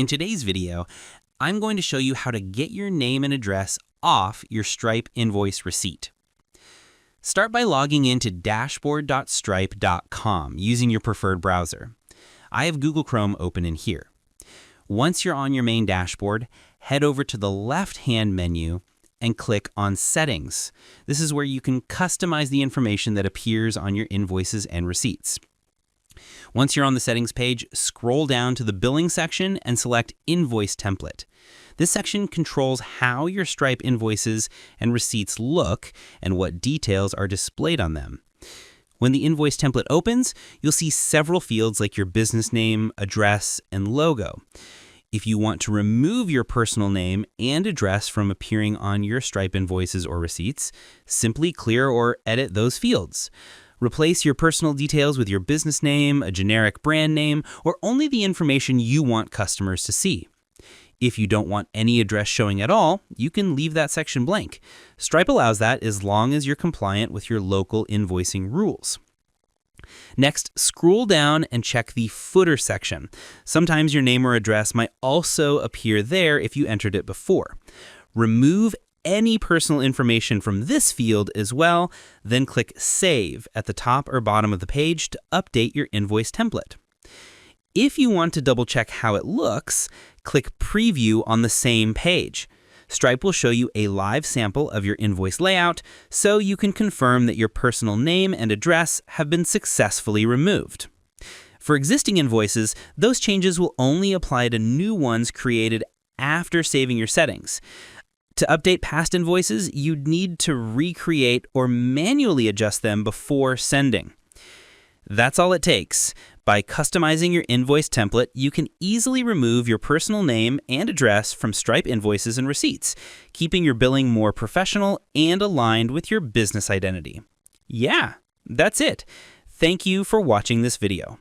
In today's video, I'm going to show you how to get your name and address off your Stripe invoice receipt. Start by logging into dashboard.stripe.com using your preferred browser. I have Google Chrome open in here. Once you're on your main dashboard, head over to the left-hand menu and click on Settings. This is where you can customize the information that appears on your invoices and receipts. Once you're on the settings page, scroll down to the billing section and select Invoice Template. This section controls how your Stripe invoices and receipts look and what details are displayed on them. When the invoice template opens, you'll see several fields like your business name, address, and logo. If you want to remove your personal name and address from appearing on your Stripe invoices or receipts, simply clear or edit those fields. Replace your personal details with your business name, a generic brand name, or only the information you want customers to see. If you don't want any address showing at all, you can leave that section blank. Stripe allows that as long as you're compliant with your local invoicing rules. Next, scroll down and check the footer section. Sometimes your name or address might also appear there if you entered it before. Remove any personal information from this field as well, then click Save at the top or bottom of the page to update your invoice template. If you want to double check how it looks, click Preview on the same page. Stripe will show you a live sample of your invoice layout, so you can confirm that your personal name and address have been successfully removed. For existing invoices, those changes will only apply to new ones created after saving your settings. To update past invoices, you'd need to recreate or manually adjust them before sending. That's all it takes. By customizing your invoice template, you can easily remove your personal name and address from Stripe invoices and receipts, keeping your billing more professional and aligned with your business identity. Yeah, that's it. Thank you for watching this video.